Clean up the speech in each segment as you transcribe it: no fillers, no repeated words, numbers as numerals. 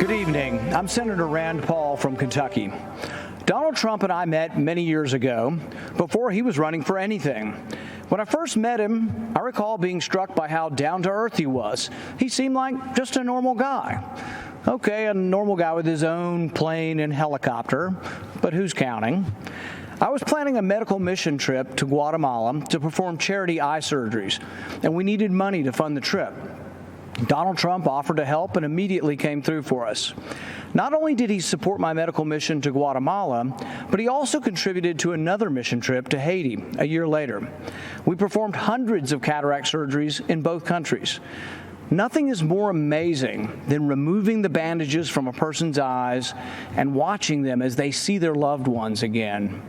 Good evening. I'm Senator Rand Paul from Kentucky. Donald Trump and I met many years ago, before he was running for anything. When I first met him, I recall being struck by how down-to-earth he was. He seemed like just a normal guy. Okay, a normal guy with his own plane and helicopter, but who's counting? I was planning a medical mission trip to Guatemala to perform charity eye surgeries, and we needed money to fund the trip. Donald Trump offered to help and immediately came through for us. Not only did he support my medical mission to Guatemala, but he also contributed to another mission trip to Haiti a year later. We performed hundreds of cataract surgeries in both countries. Nothing is more amazing than removing the bandages from a person's eyes and watching them as they see their loved ones again.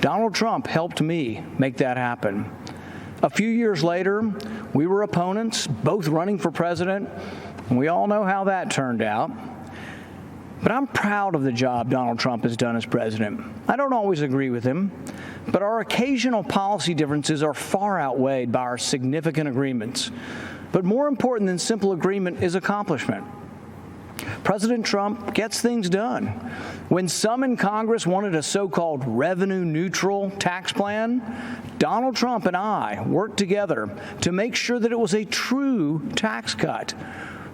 Donald Trump helped me make that happen. A few years later, we were opponents, both running for president, and we all know how that turned out. But I'm proud of the job Donald Trump has done as president. I don't always agree with him, but our occasional policy differences are far outweighed by our significant agreements. But more important than simple agreement is accomplishment. President Trump gets things done. When some in Congress wanted a so-called revenue-neutral tax plan, Donald Trump and I worked together to make sure that it was a true tax cut.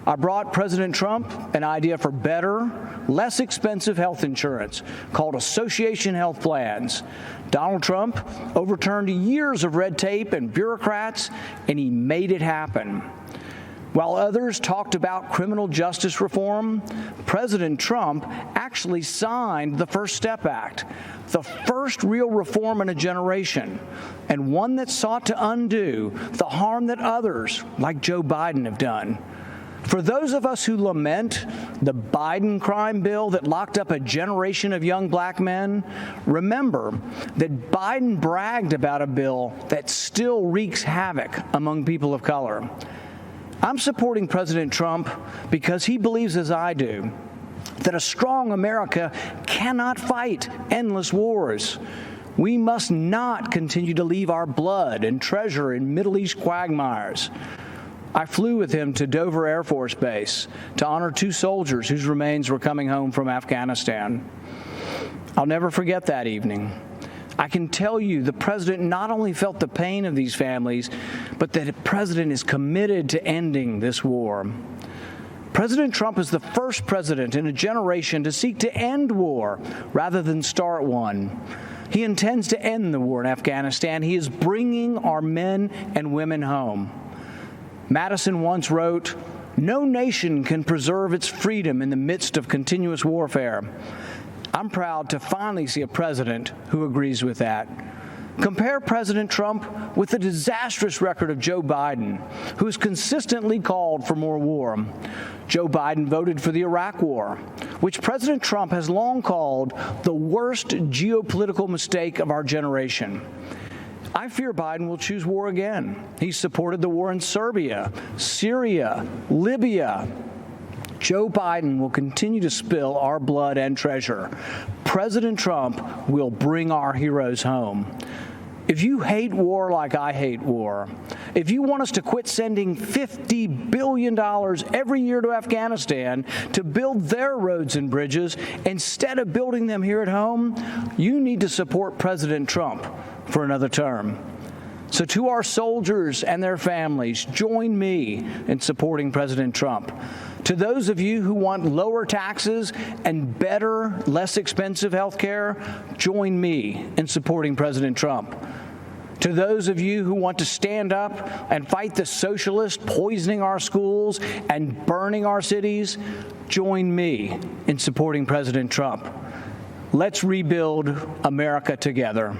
I brought President Trump an idea for better, less expensive health insurance called association health plans. Donald Trump overturned years of red tape and bureaucrats, and he made it happen. While others talked about criminal justice reform, President Trump actually signed the First Step Act, the first real reform in a generation, and one that sought to undo the harm that others, like Joe Biden, have done. For those of us who lament the Biden crime bill that locked up a generation of young black men, remember that Biden bragged about a bill that still wreaks havoc among people of color. I'm supporting President Trump because he believes, as I do, that a strong America cannot fight endless wars. We must not continue to leave our blood and treasure in Middle East quagmires. I flew with him to Dover Air Force Base to honor 2 soldiers whose remains were coming home from Afghanistan. I'll never forget that evening. I can tell you the president not only felt the pain of these families, but that the president is committed to ending this war. President Trump is the first president in a generation to seek to end war rather than start one. He intends to end the war in Afghanistan. He is bringing our men and women home. Madison once wrote, "No nation can preserve its freedom in the midst of continuous warfare." I'm proud to finally see a president who agrees with that. Compare President Trump with the disastrous record of Joe Biden, who has consistently called for more war. Joe Biden voted for the Iraq War, which President Trump has long called the worst geopolitical mistake of our generation. I fear Biden will choose war again. He supported the war in Serbia, Syria, Libya. Joe Biden will continue to spill our blood and treasure. President Trump will bring our heroes home. If you hate war like I hate war, if you want us to quit sending $50 billion every year to Afghanistan to build their roads and bridges instead of building them here at home, you need to support President Trump for another term. So to our soldiers and their families, join me in supporting President Trump. To those of you who want lower taxes and better, less expensive health care, join me in supporting President Trump. To those of you who want to stand up and fight the socialists poisoning our schools and burning our cities, join me in supporting President Trump. Let's rebuild America together.